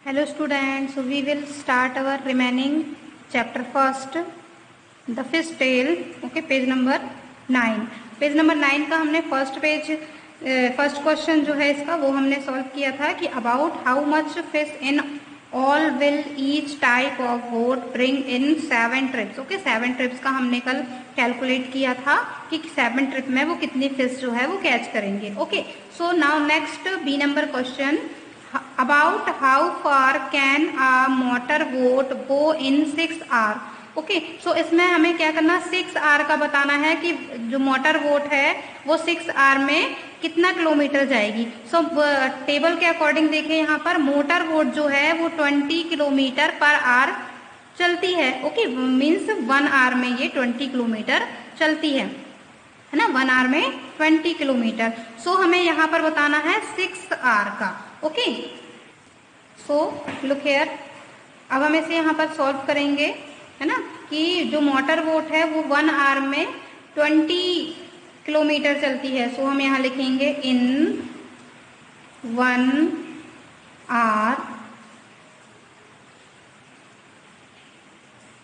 Hello students, so we will start our remaining chapter first, the fish tale. Okay, page number 9. Page number 9 का हमने first question जो है इसका वो हमने सॉल्व किया था कि about how much fish in all will each type of boat bring in 7 trips. Okay, 7 trips का हमने कल कैलकुलेट किया था कि 7 ट्रिप में वो कितनी फिश जो है वो कैच करेंगे. Okay, so now next B number question about how far can a motor boat go in 6 hours. Okay, सो इसमें हमें क्या करना, 6 आवर का बताना है कि जो मोटर बोट है वो 6 आवर में कितना किलोमीटर जाएगी. सो टेबल के अकॉर्डिंग देखें, यहाँ पर मोटर बोट जो है वो 20 किलोमीटर पर आवर चलती है. ओके, मीन्स 1 आवर में ये 20 किलोमीटर चलती है ना, 1 आवर में 20 किलोमीटर. सो हमें यहाँ पर बताना है 6 आवर का. ओके, सो लुक हियर, अब हम इसे यहाँ पर सॉल्व करेंगे, है ना, कि जो मोटर बोट है वो 1 आवर में 20 किलोमीटर चलती है. सो हम यहाँ लिखेंगे in 1 hour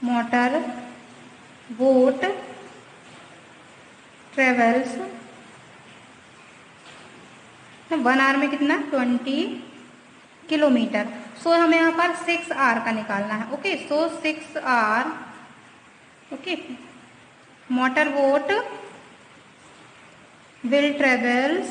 motor boat travels 1 hour में कितना, 20 किलोमीटर. सो हमें यहाँ पर 6 आवर का निकालना है. Okay, so 6 hour. Okay, motor boat will travels.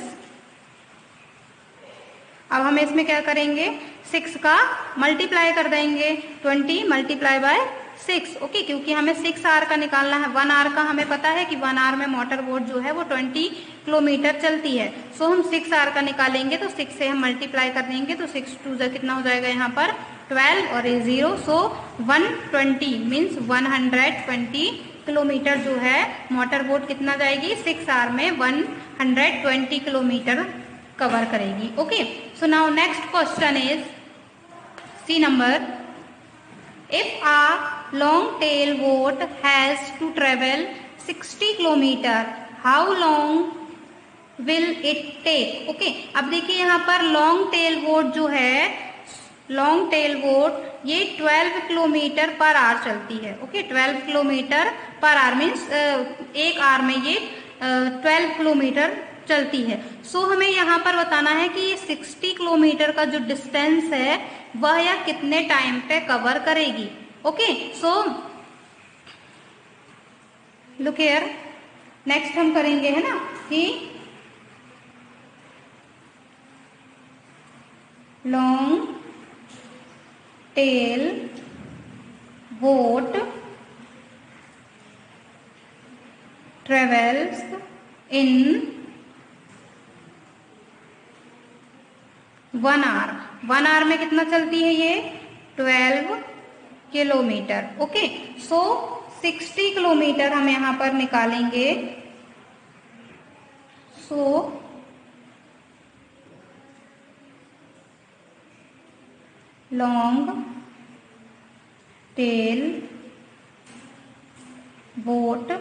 अब हम इसमें क्या करेंगे, 6 का मल्टीप्लाई कर देंगे, 20 मल्टीप्लाई बाय 6. ओके, क्योंकि हमें 6 आवर का निकालना है. 1 आवर का हमें पता है कि 1 आवर में मोटर बोट जो है वो 20 किलोमीटर चलती है. सो हम 6 आवर का निकालेंगे तो 6 से हम मल्टीप्लाई कर देंगे तो 6 2 जा कितना हो जाएगा यहाँ पर 12 और 0. सो 120 मीन्स 120 किलोमीटर जो है मोटर बोट कितना जाएगी, 6 आवर में 120 किलोमीटर कवर करेगी. Okay, so now next question is C number. If a long tail boat has to travel 60 kilometer, how long will it take? Okay, अब देखिए यहाँ पर लॉन्ग टेल बोट जो है, लॉन्ग टेल बोट ये 12 kilometre पर hour चलती है. ओके, 12 किलोमीटर पर आवर मीन्स 1 आवर में ये 12 किलोमीटर चलती है. सो हमें यहाँ पर बताना है कि ये 60 किलोमीटर का जो डिस्टेंस है वह यह कितने टाइम पे कवर करेगी. Okay, so look here, next हम करेंगे, है ना, कि long tail boat travels in 1 hour. 1 hour में कितना चलती है ये, 12 किलोमीटर. ओके, सो 60 किलोमीटर हम यहाँ पर निकालेंगे. So long tail boat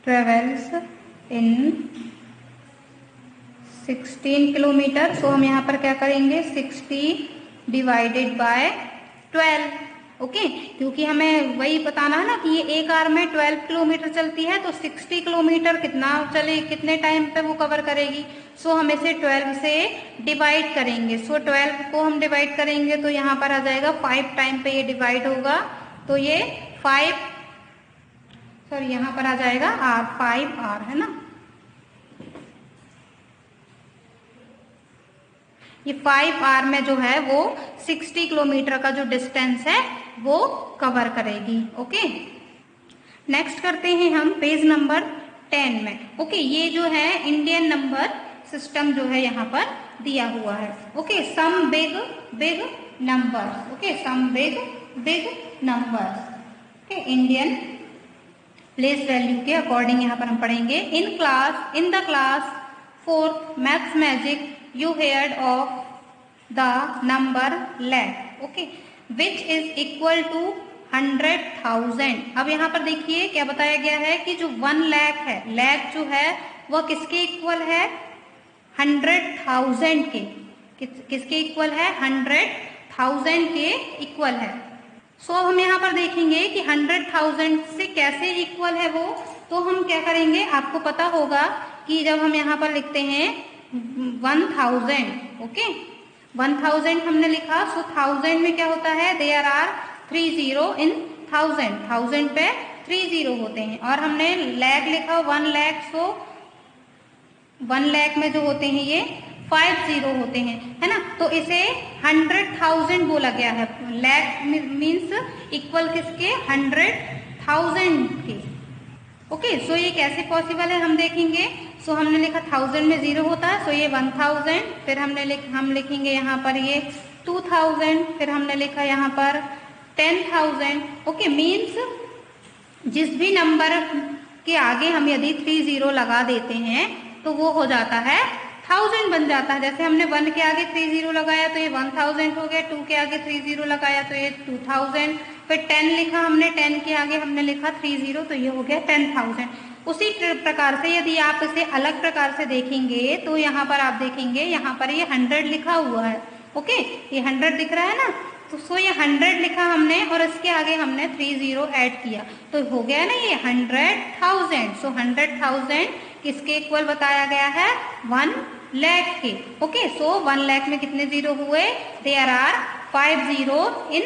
travels in 16 kilometre. So हम यहाँ पर क्या करेंगे, 60 डिवाइडेड बाय 12. ओके, क्योंकि हमें वही बताना है ना कि ये 1 आवर में 12 किलोमीटर चलती है तो 60 किलोमीटर कितना चले, कितने टाइम पे वो कवर करेगी. सो हम इसे 12 से डिवाइड करेंगे. सो 12 को हम डिवाइड करेंगे तो यहाँ पर आ जाएगा 5 टाइम पे ये डिवाइड होगा तो ये 5, सॉरी यहाँ पर आ जाएगा आर, 5 आर, है ना. ये 5 आवर में जो है वो 60 किलोमीटर का जो डिस्टेंस है वो कवर करेगी. ओके, नेक्स्ट करते हैं हम पेज नंबर 10 में. ओके, ये जो है इंडियन नंबर सिस्टम जो है यहाँ पर दिया हुआ है. Okay, some big big numbers. Okay, some big big numbers. Okay, Indian place value के अकॉर्डिंग यहाँ पर हम पढ़ेंगे. In the class 4th maths magic you heard of the number lakh. okay, which is equal to 100,000. अब यहाँ पर देखिए क्या बताया गया है कि जो 1 लाख है, लाख जो है वह किसके इक्वल है, 100,000 के. किसके इक्वल है? 100,000 के इक्वल है। सो अब हम यहाँ पर देखेंगे कि 100,000 से कैसे इक्वल है वो। तो हम क्या करेंगे, आपको पता होगा कि जब हम यहाँ पर लिखते हैं 1000, ओके 1000 हमने लिखा, सो 1000 में क्या होता है? देयर आर 30 इन 1000 पे 30 होते हैं। और हमने लाख लिखा 1 लाख, सो 1 लाख में जो होते हैं ये 50 होते हैं, है ना। तो इसे 100,000 बोला गया है। लाख मीन्स इक्वल किसके? 100,000 के। ओके, सो ये कैसे पॉसिबल है हम देखेंगे। सो हमने लिखा 1000 में 0 होता है, सो ये 1000, फिर हम लिखेंगे यहाँ पर ये 2000, फिर हमने लिखा यहाँ पर 10,000। ओके, मीन्स जिस भी नंबर के आगे हम यदि 30 लगा देते हैं तो वो हो जाता है 1000 बन जाता है। जैसे हमने 1 के आगे 30 लगाया तो ये 1000 हो गया, 2 के आगे 30 लगाया तो ये 2000, फिर 10 लिखा हमने, 10 के आगे हमने लिखा 30 तो ये हो गया 10,000। उसी प्रकार से यदि आप इसे अलग प्रकार से देखेंगे तो यहाँ पर आप देखेंगे, यहाँ पर ये 100 लिखा हुआ है। ओके, ये 100 दिख रहा है ना, तो सो ये 100 लिखा हमने और इसके आगे हमने 30 ऐड किया तो हो गया ना ये 100,000। सो 100,000 किसके इक्वल बताया गया है? 1 लाख के। ओके, सो 1 लाख में कितने 0 हुए? There are 50 in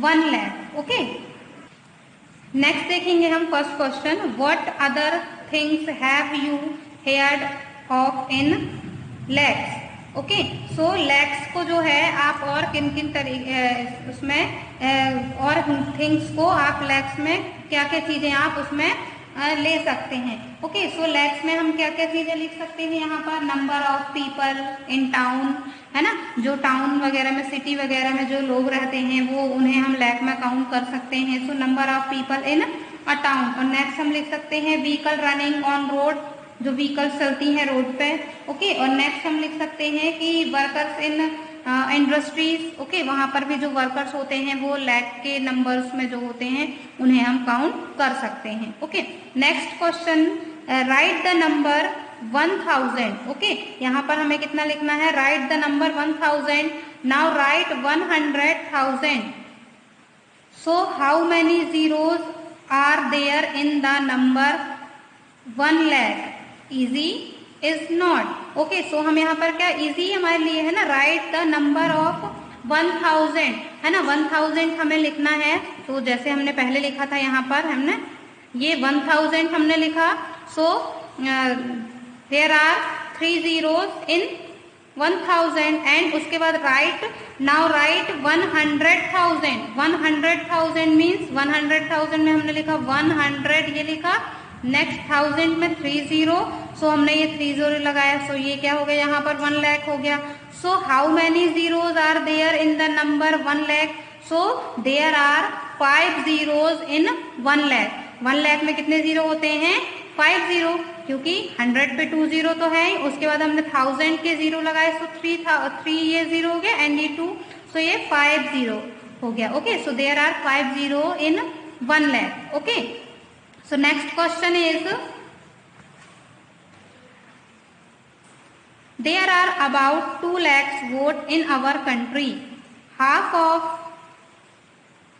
1 lakh. Okay, next देखेंगे हम first question, what other things have you heard of in lakhs. Okay, so lakhs को जो है आप और किन किन उसमें और थिंग्स को आप लैक्स में क्या क्या चीजें आप उसमें ले सकते हैं। ओके, सो लैक्स में हम क्या क्या चीजें लिख सकते हैं? यहाँ पर number of people in town, है ना, जो टाउन वगैरह में, सिटी वगैरह में जो लोग रहते हैं वो उन्हें हम लैक में काउंट कर सकते हैं। So number of people in a town. और नेक्स्ट हम लिख सकते हैं व्हीकल रनिंग ऑन रोड, जो व्हीकल्स चलती हैं रोड पे। ओके, और नेक्स्ट हम लिख सकते हैं कि वर्कर्स इन इंडस्ट्रीज। ओके, वहां पर भी जो वर्कर्स होते हैं वो लैक के नंबर्स में जो होते हैं उन्हें हम काउंट कर सकते हैं। Okay, next question, write the number 1000। Okay, यहाँ पर हमें कितना लिखना है? Write the number 1000। Now write 100,000। So how many zeros are there in the number 1 lakh? Easy is not. Okay, so हम यहाँ पर क्या इजी हमारे लिए है ना, राइट द नंबर ऑफ 1000, है ना, 1000 हमें लिखना है। तो जैसे हमने पहले लिखा था यहाँ पर हमने ये 1000 हमने लिखा। So there are 3 zeros in 1000 and उसके बाद राइट, नाउ राइट 100,000। 100,000 मीन्स 100,000 में हमने लिखा 100, ये लिखा, नेक्स्ट 1000 में 30। सो हमने ये 30 लगाया, सो ये क्या हो गया? यहाँ पर 1 लाख हो गया। So how many zeros are there in the number 1 lakh? So there are 5 zeros in 1 lakh. 1 lakh में कितने 0 होते हैं? 50, क्योंकि 100 पे 2 0 तो है ही। उसके बाद हमने 1000 के 0 लगाए, सो 3 ये 0 हो गया एंड ये 2, सो ये 50 हो गया। Okay, so there are 50 in 1 lakh. Okay, so next question is, there are about 2 lakhs vote in our country. Half of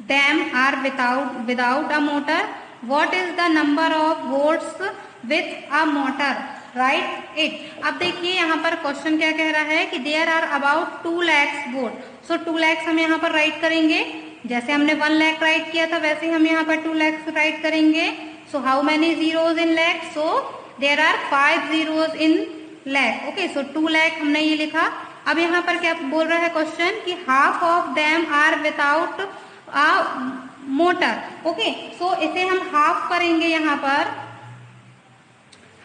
them are without a motor. What is the number of votes with a motor? Write it. अब देखिए यहाँ पर question क्या कह रहा है कि there are about 2 lakhs vote. So 2 lakhs हम यहाँ पर राइट करेंगे, जैसे हमने 1 लाख राइट किया था वैसे हम यहाँ पर 2 lakhs राइट करेंगे। So how many zeros in lakh? So there are 5 zeros in lakh. Okay, so 2 lakh हमने ये लिखा। अब यहाँ पर क्या बोल रहा है क्वेश्चन कि half of them are without a motor. Okay, so इसे हम half करेंगे यहाँ पर,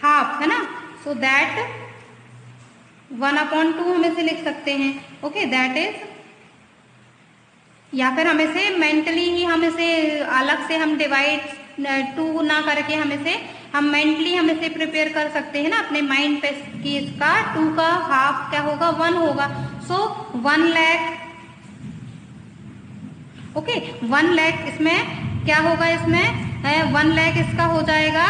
half है ना, so that 1/2 हम इसे लिख सकते हैं। ओके, दैट इज, या फिर हम इसे मेंटली ही हम इसे अलग से हम डिवाइड 2 ना करके हम मेंटली हम इसे प्रिपेयर कर सकते हैं ना अपने माइंड पे कि इसका 2 का हाफ क्या होगा? 1 होगा। सो 1 लाख। ओके, 1 लाख इसमें क्या होगा? इसमें 1 लाख इसका हो जाएगा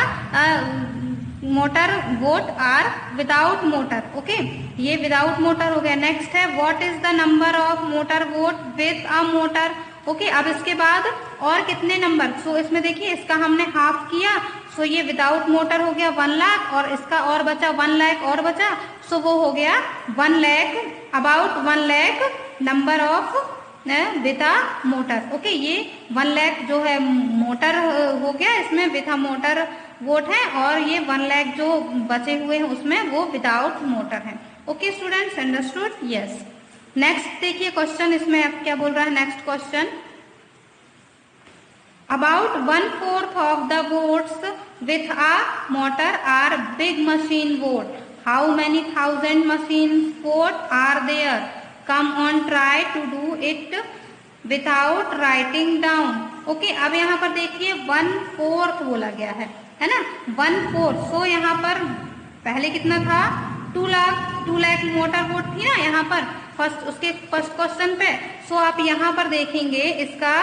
motor boat or without motor. Okay, ये विदाउट मोटर हो गया। नेक्स्ट है what is the number of motor boat with a motor. Okay, अब इसके बाद और कितने नंबर, सो इसमें देखिए इसका हमने हाफ किया, सो ये विदाउट मोटर हो गया 1 लाख, और इसका और बचा 1 लाख और बचा, सो वो हो गया 1 lakh, about 1 lakh number of with a motor. Okay, ये 1 लाख जो है मोटर हो गया, इसमें विद अ मोटर बोट है, और ये 1 लाख जो बचे हुए हैं उसमें वो विदाउट मोटर है। Okay students, understood? Yes. Next देखिए क्वेश्चन, इसमें अब क्या बोल रहा है next question, about 1/4 of the boats with a motor are big machine boat, how many thousand machine boat are there, come on try to do it without writing down. Okay, अब यहाँ पर देखिए 1/4 बोला गया है ना, 1/4। सो यहाँ पर पहले कितना था 2 लाख मोटर बोट थी ना यहाँ पर उसके फर्स्ट क्वेश्चन पे। सो आप यहाँ पर देखेंगे इसका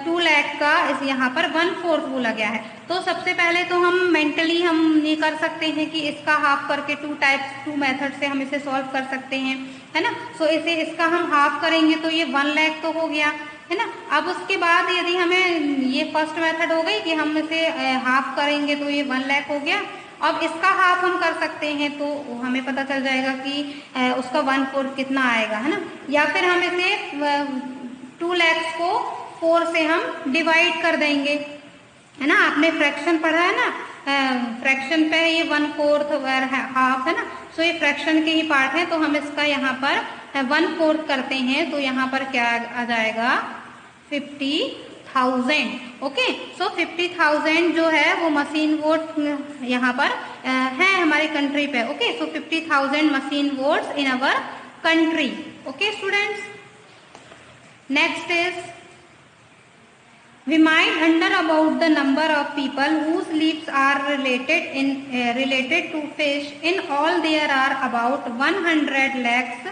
2 लाख का इस यहाँ पर 1/4 बोला गया है। तो सबसे पहले तो हम मेंटली हम ये कर सकते हैं कि इसका हाफ करके 2 मेथड से हम इसे सॉल्व कर सकते हैं, है ना। सो इसे इसका हम हाफ करेंगे तो ये 1 लाख तो हो गया, है ना। अब उसके बाद यदि हमें ये फर्स्ट मेथड हो गई कि हम इसे हाफ करेंगे तो ये 1 लाख हो गया। अब इसका हाफ हम कर सकते हैं तो हमें पता चल जाएगा कि उसका 1/4 कितना आएगा, है ना। या फिर हम इसे 2 लाख को 4 से हम डिवाइड कर देंगे, है ना। आपने फ्रैक्शन पढ़ा है ना, फ्रैक्शन पे ये 1/4 हाफ है ना। सो ये फ्रैक्शन के ही पार्ट है, तो हम इसका यहाँ पर 1/4 करते हैं तो यहाँ पर क्या आ जाएगा 50,000। ओके, सो 50,000 जो है वो मशीन वोट यहाँ पर है हमारी कंट्री पे। Okay, so 50,000 machine votes in our country. Okay students, next is we might wonder about the number of people whose lives are related to fish. In all there are about 100 lakhs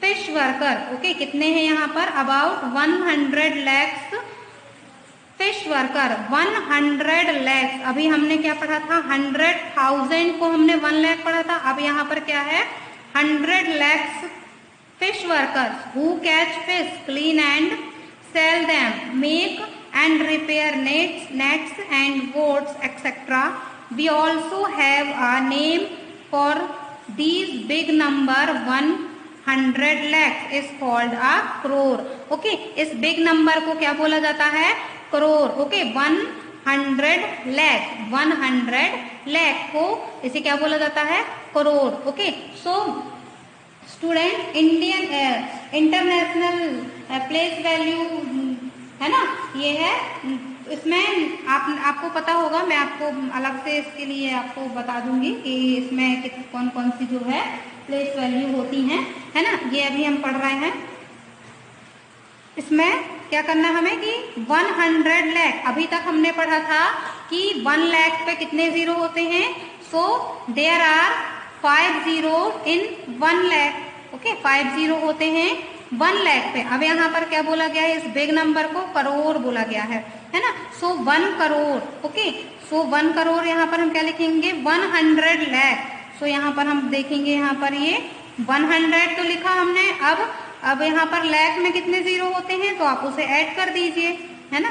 fish worker. Okay, कितने हैं यहाँ पर about 100 lakhs fish worker। 100 lakhs, अभी हमने क्या पढ़ा था 100,000 को हमने 1 लाख पढ़ा था, अब यहाँ पर क्या है 100 lakhs fish workers who catch fish, clean and sell them, make and repair nets and boats etc. We also have a name for these big number 100 lakhs is called a crore. Okay, इस big number को क्या बोला जाता है crore। Okay, 100 lakh को इसे क्या बोला जाता है crore. Okay, so student Indian international place value है ना, ये है। इसमें आपको पता होगा, मैं आपको अलग से इसके लिए आपको बता दूंगी कि इसमें कौन कौन सी जो है प्लेस वैल्यू होती हैं, है ना। ये अभी हम पढ़ रहे हैं। इसमें क्या करना हमें कि 100 लाख, अभी तक हमने पढ़ा था कि 1 लाख पे कितने जीरो होते हैं, so there are 5 zero in 1 lakh. Okay, 5 zero होते हैं 1 लाख पे। अब यहाँ पर क्या बोला गया है, इस बिग नंबर को करोड़ बोला गया है ना। सो 1 करोड़। ओके, सो 1 करोड़ यहाँ पर हम क्या लिखेंगे 100 लाख। सो यहाँ पर हम देखेंगे, यहाँ पर ये 100 तो लिखा हमने, अब यहाँ पर लाख में कितने जीरो होते हैं तो आप उसे ऐड कर दीजिए, है ना।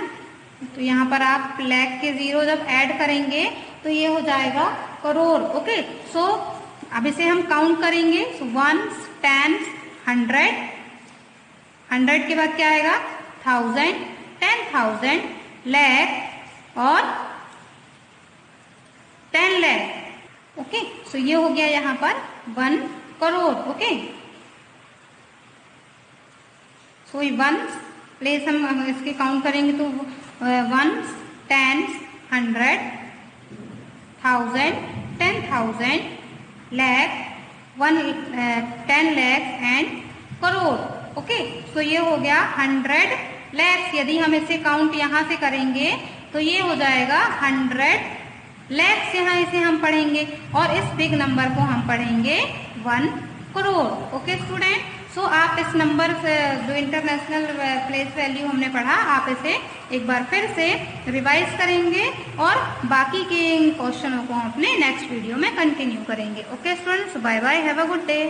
तो यहाँ पर आप लाख के जीरो जब ऐड करेंगे तो ये हो जाएगा करोड़। ओके, सो अब इसे हम काउंट करेंगे, 1 10 100, 100 के बाद क्या आएगा 1000, 10,000, लाख और 10 लाख। ओके, सो ये हो गया यहाँ पर 1 करोड़। ओके, सो 1 प्लेस हम इसके काउंट करेंगे तो 1 10 100 1000 10,000 लाख 10 लाख एंड करोड़। ओके, सो ये हो गया 100 लाख। यदि हम इसे काउंट यहाँ से करेंगे तो ये हो जाएगा 100 लाख। यहाँ इसे हम पढ़ेंगे और इस बिग नंबर को हम पढ़ेंगे 1 करोड़। ओके स्टूडेंट, सो आप इस नंबर से जो इंटरनेशनल प्लेस वैल्यू हमने पढ़ा, आप इसे एक बार फिर से रिवाइज करेंगे और बाकी के क्वेश्चनों को अपने नेक्स्ट वीडियो में कंटिन्यू करेंगे। Okay students, bye bye, have a good day.